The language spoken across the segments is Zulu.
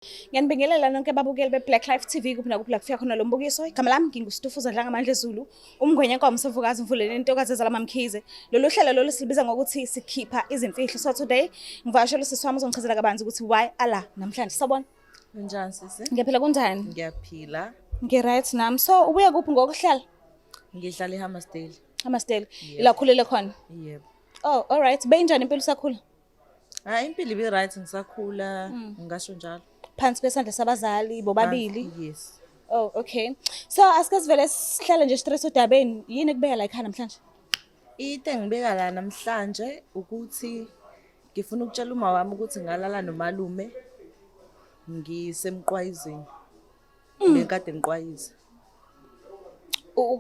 Ngiyanibingelela nonke ababukeli be-Black Life TV kuphi nakuphi la kufika khona lo mbukiso. Igama lami nginguStufuza Dlanga Mandla Zulu, umngwenya kaMsovukazi Mvuleni intokazi ezalama Mkhize. Lolu hlelo lolu silibiza ngokuthi sikhipha izimfihlo. So today ngivakashela usisi wami uzongichazela kabanzi ukuthi why ala namhlanje. Sawubona. Unjani sisi? Ngiyaphila kunjani? Ngiyaphila. Ngi-right nami. So ubuye kuphi ngokuhlala? Ngihlala eHammersdale. Hammersdale. Ila khulele khona? Yebo. Oh, all right. Beyinjani impilo usakhula? Impilo ibe-right ngisakhula, ngingasho njalo. Phansi kwesandla sabazali bobabili. Yes. Oh, okay. So asike sivele sihlale nje stress odabeni. Yini kubeka la ekhaya namhlanje? Into engibeka la namhlanje ukuthi ngifuna ukutshela uma wami ukuthi ngalala nomalume ngisemqwayizeni. Bekade ngiqwayiza.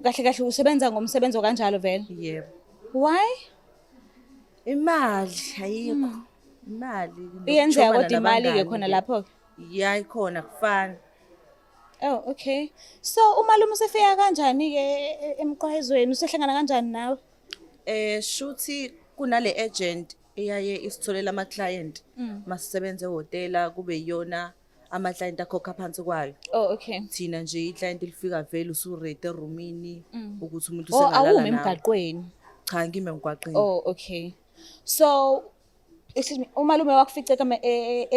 Kahle kahle usebenza ngomsebenzi okanjalo vele. Yebo. Why? Imali ayikho. Imali. Iyenzeka kodwa imali ke khona lapho. Ya ikhona kufana. Oh, okay. So umalume usefika kanjani ke emqwayizweni? Usehlangana kanjani nawe? Shuthi kunale agent eyaye isitholela ama client masisebenza ehotela kube yiyona ama client akhokha phansi kwayo. Oh, okay. Thina nje iclient lifika vele usurete eroomini ukuthi umuntu Oh, usengalala awumi nawe. emgaqweni. Cha ngime emgwaqeni. Oh, okay. So excuse me, umalume wakufica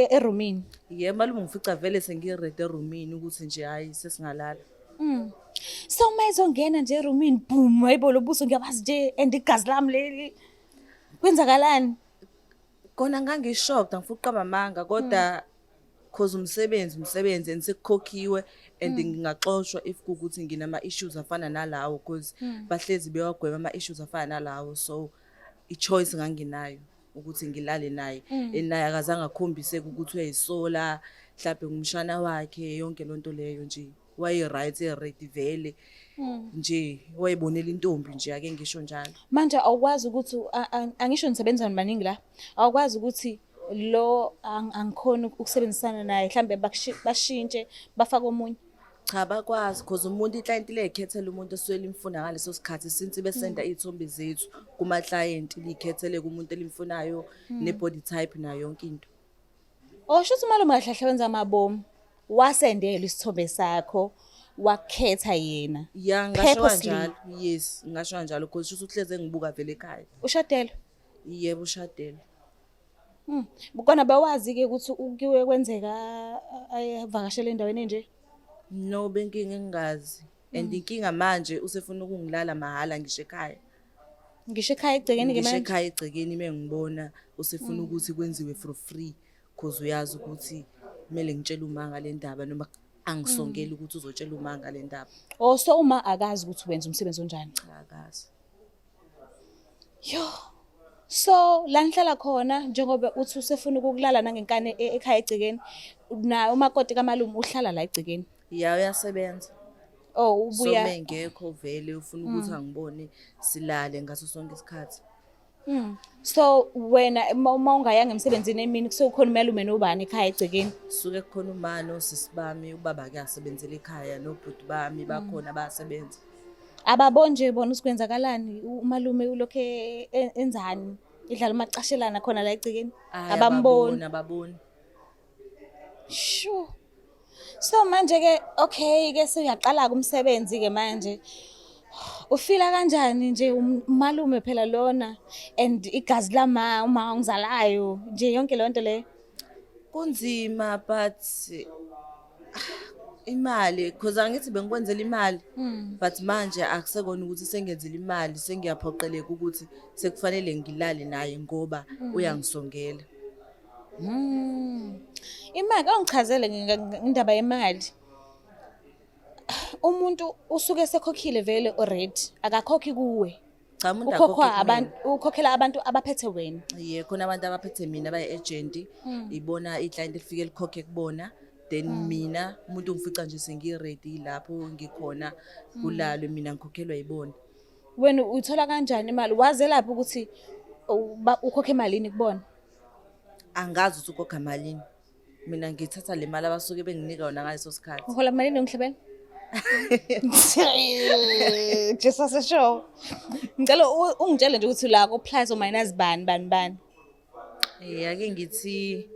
eroomini. Yebo malume ngifica vele sengirete eroomini ukuthi nje hayi sesingalala. So mayizongena nje eroomini boom hayibo lobuso ngiyabazi nje and igazi lami leli. Kwenzakalani? Kona ngangishocked angifuna uqamba amanga kodwa cause umsebenzi and sekukhokhiwe and ngingaxoshwa if ukuthi nginama issues afana nalawo cause bahlezi bewagwema ama issues afana nalawo so I choice nganginayo ukuthi ngilale naye enaye akazange akhombise ukuthi uyayisola mhlawumbe ngumshana wakhe yonke lonto leyo nje waye right ready vele nje wayibonela intombi nje ake ngisho njalo. Manje awukwazi ukuthi angisho nisebenza maningi la. Awukwazi ukuthi lo angikhona ukusebenzisana naye mhlambe bashintshe bafake omunye. Cha bakwazi cause umuntu iclient lekhethela umuntu eswele imfuna ngaleso sikhathi since besenda izithombe zethu kuma client likhethele kumuntu elimfunayo ne body type nayo yonke into. Oh shuthi malume kahle wenza amabomu. Wasendela isithombe sakho wakhetha yena. Ya ngasho kanjalo. Yes ngasho kanjalo cause shuthi uhleze ngibuka vele ekhaya. Ushadela? Yebo ushadela. Bukona bawazi ke ukuthi ukiwe kwenzeka ayevakashela endaweni enje. No benkinga engazi and inkinga manje usefuna ukungilala mahala ngisho ekhaya. Ngisho ekhaya egcekeni ke manje. Ngisho ekhaya egcekeni mengibona usefuna ukuthi kwenziwe for free cause uyazi ukuthi kumele ngitshele uma ngale ndaba noma angisongela ukuthi uzotshela uma ngale ndaba. Oh so uma akazi ukuthi wenza umsebenzi onjani? Cha akazi. Yo. So la ngihlala khona njengoba uthi usefuna ukulala nangenkane ekhaya egcekeni na umakoti kamalume uhlala la egcekeni. Ya uyasebenza. Oh ubuya. So mengekho vele ufuna ukuthi angibone silale ngaso sonke isikhathi. So wena uma ungayanga emsebenzini emini kusokhona umalume nobani ekhaya egcekeni? Suke kukhona umano sisibami ubaba kuyasebenzela ekhaya nobhuti bami bakhona bayasebenza. Ababoni nje bona usikwenzakalani umalume ulokhe enzani idlala umacashelana khona la egcekeni abamboni. Ababoni. Sure. So manje ke okay ke siyaqala kumsebenzi ke manje. Ufila kanjani nje umalume phela lona and igazi lama uma ungizalayo nje yonke le nto le? Kunzima but imali because angithi bengikwenzela imali but manje akusekona ukuthi sengenzela imali sengiyaphoqeleka ukuthi sekufanele ngilale naye ngoba uyangisongela. Imali awungichazele indaba yemali. Umuntu usuke sekhokhile vele already akakhokhi kuwe. Cha umuntu ukhokhela abantu abaphethe wena. Ye khona abantu abaphethe mina abaye agent ibona iclient lifike likhokhe kubona then mina umuntu ngifica nje sengiready lapho ngikhona kulalwe mina ngikhokhelwa yibona. Wena uthola kanjani imali? Waze lapho ukuthi ukhokhe imalini kubona? Angazi ukuthi ukhokha malini. Mina ngithatha le mali abasuke benginika yona ngaleso sikhathi. Uhola malini ngihlebele? Just as a show. Ngicela ungitshele nje ukuthi la ku plus or minus bani. Ake ngithi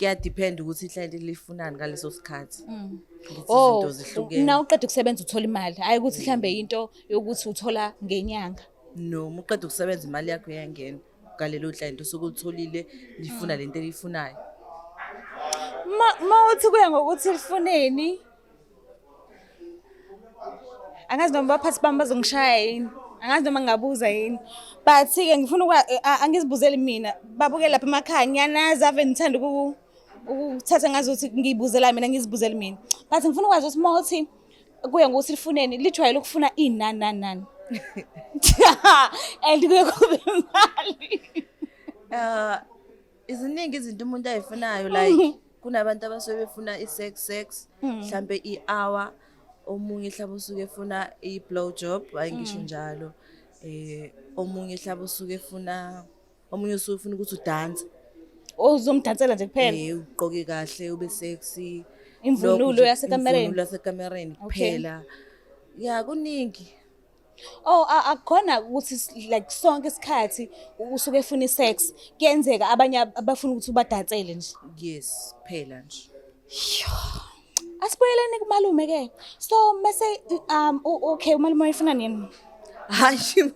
kuyadepend ukuthi ihlale lifunani ngaleso sikhathi. Ngithi Oh, izinto zihlukene. na uqeda ukusebenza uthola imali. Hayi ukuthi mhlambe into yokuthi uthola ngenyanga. No, uma uqeda ukusebenza imali yakho iyangena ngalelo hlelo into sokulitholile lifuna lento elifunayo. Ma uthi kuya ngokuthi lifuneni. Angazi noma baphathi bami bazongishaya yini. Angazi noma ngabuza yini. But ke ngifuna angizibuzeli mina. Babuke lapha emakhaya ngiyanazi ave ngithanda ukuthatha ngazuthi ngiyibuzela mina ngizibuzeli mina. But ngifuna ukwazi ukuthi mawuthi kuya ngokuthi lifuneni lijwayele ukufuna inani. And kuye kube imali. Iziningi izinto umuntu ayifunayo like kunabantu abasuke befuna i-sex mhlambe i-hour omunye mhlawumbe usuke efuna i-blow job ayingisho njalo omunye mhlawumbe usuke efuna omunye usuke ufuna ukuthi udance Uzomdansela nje kuphela. Ugqoke kahle ube sexy Imvunulo yasekamereni. imvunulo yasekamereni kuphela ya kuningi. Oh akukhona ukuthi like sonke isikhathi usuke efuna isex kuyenzeka abanye abafuna ukuthi ubadansele nje. Yes kuphela nje. Asibuyeleni kumalume ke. So mase okay umalume uyifuna nini? Hayi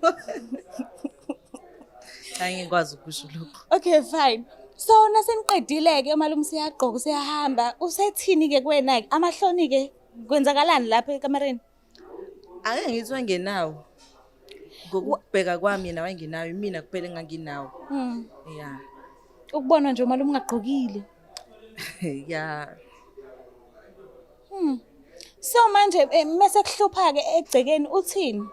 angikwazi ukusho lokho. Okay fine. So naseniqedile ke umalume siyagqoka siyahamba usethini ke kuwena ke amahloni ke kwenzakalani lapha ekamereni? Ake ngithi wangenawo. Ngokubheka kwami yena wangenawo mina kuphela enganginawo. Yeah. Ukubona nje umalume ungagqokile. Yeah. So manje mase kuhlupha ke egcekeni uthini?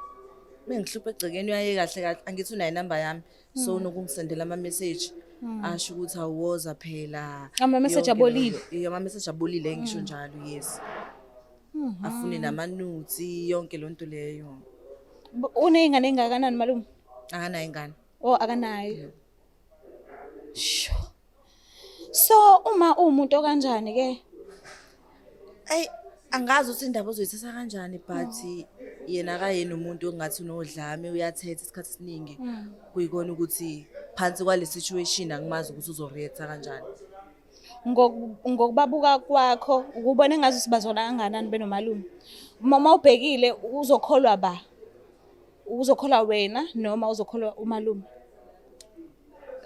Mengihlupha egcekeni uyaye kahle angithi unayo inamba yami so nokungisendela ama message asho ukuthi awuwoza phela. Ama message abolile. Ama message abolile ngisho njalo yes. Afune nama notes yonke lonto leyo. Uneyingane engakanani malume? Akanayo ingane. Oh akanayo. Sho. So uma umuntu okanjani ke? Ay angazi ukuthi indaba uzoyithatha kanjani but yena akayena umuntu ongathi unodlame uyathetha isikhathi esiningi kuyikona ukuthi phansi kwale situation angimazi ukuthi uzoreacta kanjani. Ngokubabuka kwakho ukubona engazi sibazona kanganani benomalume. Uma ubhekile uzokholwa ba? Uzokholwa wena noma uzokholwa umalume?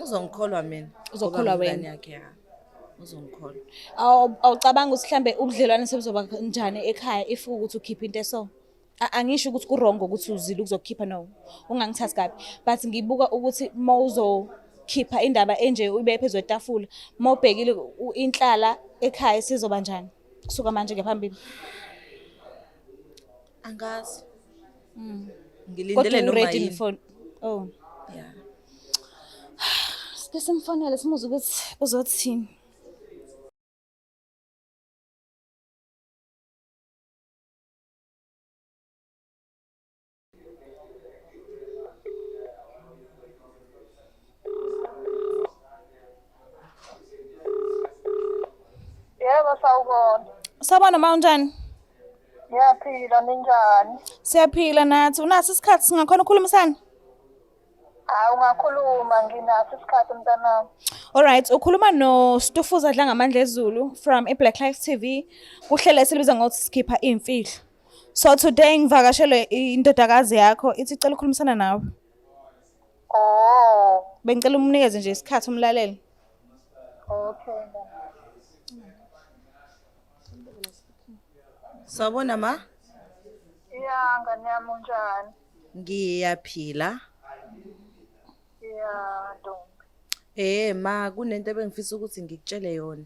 Uzongikholwa mina. Uzokholwa wena yakhe. Uzongikholwa. Awucabanga ukuthi mhlambe ubudlelwane sebuzoba kanjani ekhaya if ukuthi ukhipha into eso? Angisho ukuthi kurongo ukuthi uzile ukuzokhipha no. Ungangithathi kabi. But ngibuka ukuthi mawuzokhipha indaba enje uyibe phezulu etafula, mawubhekile inhlala ekhaya sizoba njani kusuka manje ngaphambili. Angazi. Ngilindele noma yini. Oh. Yeah. Sike simfonele simuze ukuthi uzothini. Yebo sawubona. Sabona mawunjani? Ngiyaphila ninjani? Siyaphila nathi. Unaso isikhathi singakhona ukukhulumisana? Ungakhuluma nginaso isikhathi mntanami. Alright, ukhuluma no Stufuza Dlanga Amandla eZulu from iBlack Life TV. Kuhlelo esilibiza ngokuthi sikhipha imfihlo. So today ngivakashele indodakazi yakho ithi icela ukukhulumisana nawe. Oh. Bengicela umnikeze nje isikhathi umlaleli. Okay. Sawubona ma? Yeah, ngane yami unjani? Ngiyaphila. Yeah, Ntombi. Ma kunento ebengifisa ukuthi ngikutshele yona.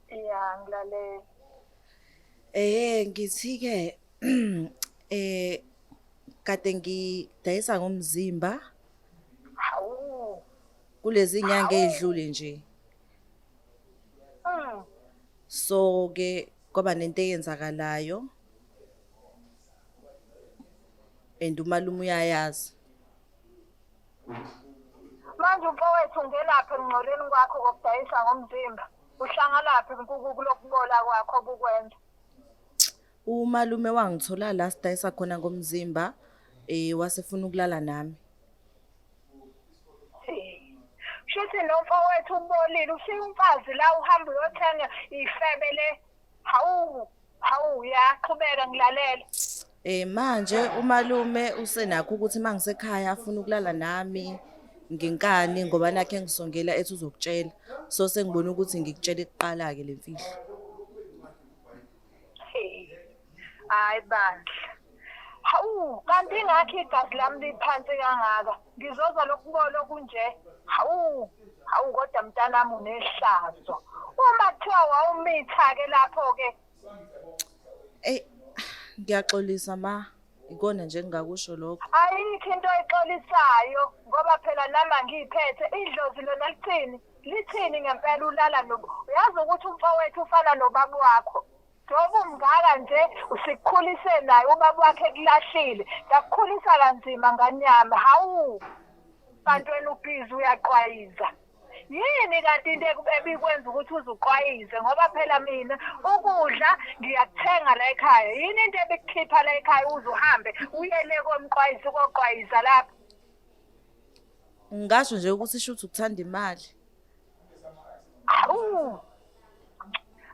Yeah, ngilalela. Ngithi ke kade ngidayisa ngomzimba. Hawu. Kulezi inyanga ezidlule nje. So ke kwaba nento eyenzakalayo. And umalume uyayazi. Manje umfowethu ungelaphi engqoleni kwakho kokudayisa ngomzimba? Uhlangalaphi kulokubola kwakho bukwenza? Umalume wangithola la sidayisa khona ngomzimba wasefuna ukulala nami. Shuthi nomfowethu ubolile usiyumfazi la uhamba uyothenga ifebe le. Hawu yaqhubeka ngilalela. Manje umalume usenakho ukuthi mangisekhaya afuna ukulala nami ngenkani ngoba nakhe ngisongela ethi uzokutshela. So sengibona ukuthi ngikutshela ekuqala ke lemfihlo. Hayi bandla. Hawu kanti ngakho igazi lami liphansi kangaka. Ngizoza lokubona kunje. Hawu kodwa mntanami unehlazo. Uma kuthiwa wawumitha ke lapho ke. Ngiyaxolisa ma. Ikona nje engingakusho lokho. Ayikho into exolisayo ngoba phela nama ngiphethe idlozi lona lithini ngempela ulala uyazi ukuthi umfowethu ufana nobaba wakho. Ngoba umngaka nje usikukhulise naye ubaba wakhe kulahlile ngakukhulisa kanzima nganyama hawu bantu wena ubhizi uyaqwayiza yini kanti into ebikwenza ukuthi uzuqwayize ngoba phela mina ukudla ngiyakuthenga la ekhaya yini into ebikukhipha la ekhaya uzuhambe uyele komqwayizi koqwayiza lapha Ngisho nje ukuthi shuthi ukuthanda imali.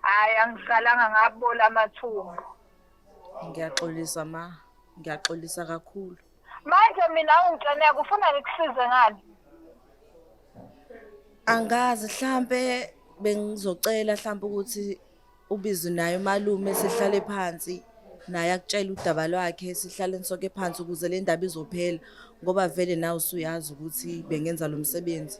Hayi angisalanga ngabola amathumbu. Ngiyaxolisa ma. Ngiyaxolisa kakhulu. Manje mina ungitshene kufuna ngikusize ngani? Angazi mhlambe bengizocela mhlambe ukuthi ubizo naye umalume sihlale phansi naye akutshela udaba lwakhe sihlale sonke phansi ukuze le ndaba izophela ngoba vele nawe usuyazi ukuthi bengenza lo msebenzi.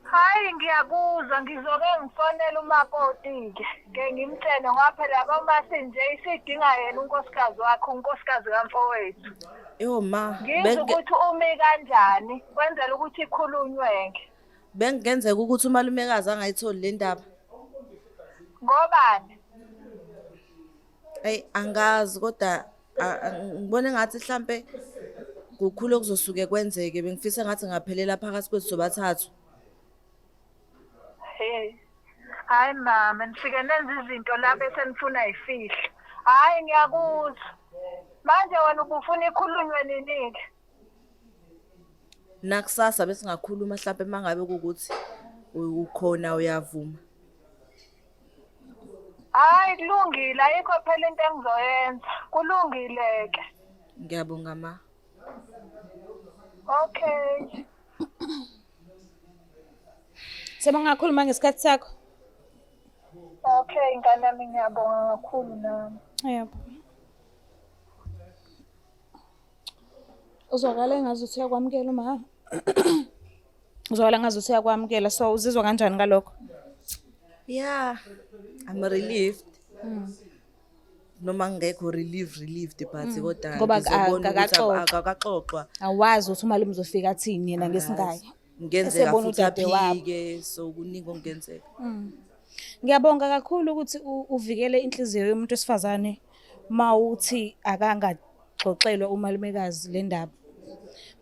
Hayi ngiyakuzwa ngizoke ngifonela umakoti ke ngimtshene ngoba phela bomasi nje isidinga yena unkosikazi wakhe unkosikazi kamfowethu. Yo ma, ngizwe ukuthi umi kanjani kwenzela ukuthi ikhulunyweke. Bengenzeka ukuthi umalumekazi angayitholi le ndaba. Ngobani? Angazi kodwa ngibone ngathi mhlambe kukhulu okuzosuke kwenzeke bengifisa ngathi ngaphelela phakathi kwethu sobathathu. Hayi mama nifike nenza izinto la bese nifuna ifihlo. Hayi ngiyakuzwa. Manje wena ubufuna ikhulunywe nini-ke? Nakusasa bese ngakhuluma mhlawumbe mangabe ukuthi ukhona uyavuma. Hayi kulungile ayikho phela into engizoyenza. Kulungile ke. Ngiyabonga ma. Okay. Sebangakhuluma ngesikhathi sakho. Okay ngane yami ngiyabonga kakhulu nami. Yebo. Uzwakala engazuthi uyakwamukela uma. Uzwakala engazuthi uyakwamukela so uzizwa kanjani ngalokho? Yeah, I'm relieved. Noma ngekho relieved but kodwa Ngoba ngizobona ukuthi akakaxoxwa. akakaxoxwa. Awazi ukuthi umalume uzofika athini yena ngesingayi. Ngenzeka Esebona futhi udade wabo. aphike so kuningi okungenzeka. Ngiyabonga kakhulu ukuthi uvikele inhliziyo yomuntu wesifazane mawuthi akangaxoxelwa umalumekazi le ndaba.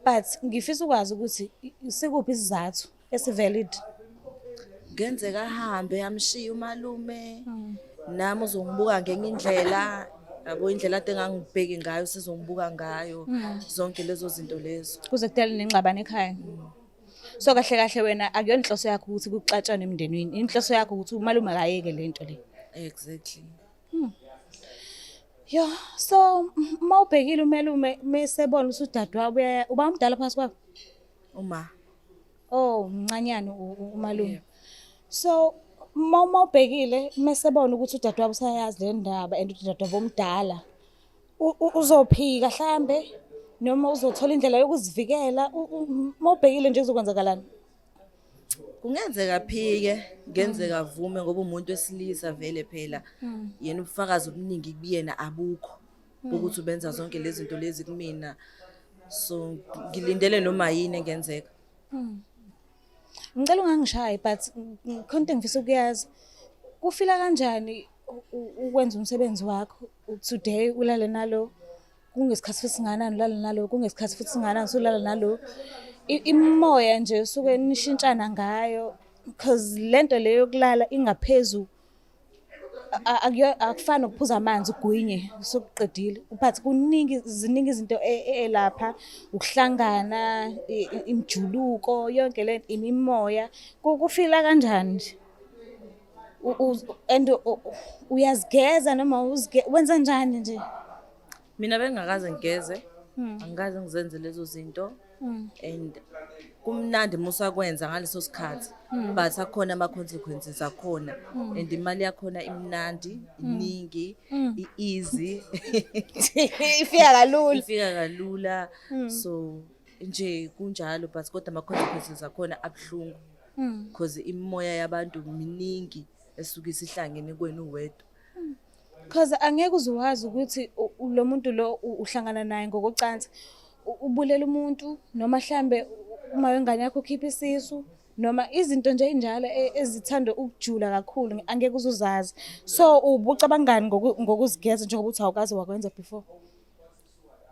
But ngifisa ukwazi ukuthi sikuphi isizathu esivalid. Ngenzeka ahambe amshiya umalume. Nami uzongibuka ngenye indlela. Yabo indlela ade ngangibheke ngayo sizongibuka ngayo. Zonke lezo zinto lezo. Kuze kudala nengxabano ekhaya. So kahle wena akuyona inhloso yakho ukuthi kuxatshane emndenini. Inhloso yakho ukuthi umalume akayeke lento le. Exactly. Yo, so mawubhekile umalume mesebona ukuthi udadewabo uba umdala phakathi kwabo. Uma. Oh, mncanyane umalume. So mawubhekile mesebona ukuthi udadewabo usayazi le ndaba and udadewabo omdala. Uzophika mhlambe noma uzothola indlela yokuzivikela mawubhekile nje uzokwenzakalani? Kungenzeka phike, ngenzeka vume ngoba umuntu wesilisa vele phela yena ubufakazi obuningi kubiyena abukho ukuthi ubenza zonke lezi zinto lezi kumina. So ngilindele noma yini engenzeka. Ngicela ungangishayi but khona engifisa ukuyazi. Kufila kanjani ukwenza umsebenzi wakho today ulale nalo kungesikhathi futhi singanani ulale nalo kungesikhathi futhi singanani ulale nalo imoya nje usuke nishintshana ngayo because lento leyo yokulala ingaphezulu akufani nokuphuza amanzi ugwinye sokuqedile but ziningi izinto elapha ukuhlangana imjuluko yonke le imimoya kufila kanjani nje and uyazigeza noma wenza njani nje Mina bengakaze ngigeze, angikaze ngizenze lezo zinto and kumnandi musakwenza ngaleso sikhathi but akhona ama consequences akhona and imali yakhona imnandi, iningi, easy. ifika kalula Ifika kalula so nje kunjalo but kodwa ama consequences akhona abhlungu because imimoya yabantu miningi esuke isihlangene kwena uwedwa. because angeke uzuwazi ukuthi lo muntu lo uhlangana naye ngokocansi ubulela umuntu noma mhlambe uma wengane yakho ukhipha isisu noma izinto nje injalo ezithanda ukujula kakhulu angeke uzuzazi so ubucabangani ngokuzigeza njengoba uthi awukazi wakwenza before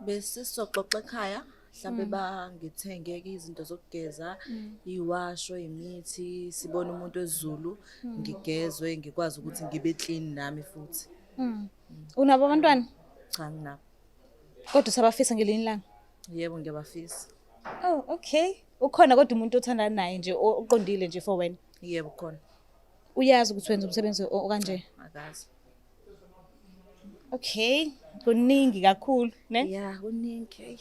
Bese sizoxoxa ekhaya mhlambe bangithenge izinto zokugeza iwasho imithi sibone umuntu wesiZulu ngigezwe ngikwazi ukuthi ngibe clean nami futhi. Unabo abantwana Cha nginabo. kodwa usabafisa ngelinye ilanga Yebo ngiyabafisa. oh okay ukhona kodwa umuntu othandana naye nje oqondile nje for wena Yebo khona. uyazi ukuthi wenza umsebenzi okanje Akazi. okay kuningi kakhulu ne Yeah, kuningi.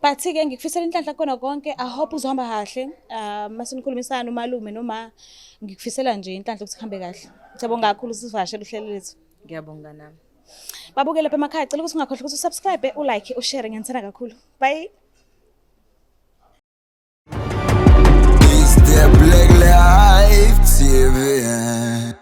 but ke ngikufisela inhlanhla khona konke I hope uzohamba kahle masenikhulumisana umalume noma ngikufisela nje inhlanhla ukuthi kuhambe kahle ngiyabonga kakhulu sivashela uhlelo lethu Ngiyabonga nami. babukele lapha emakhaya cela ukuthi ungakhohlwa ukuthi usubscribe ulike ushare ngiyantshana kakhulu bye It's the Black Life TV.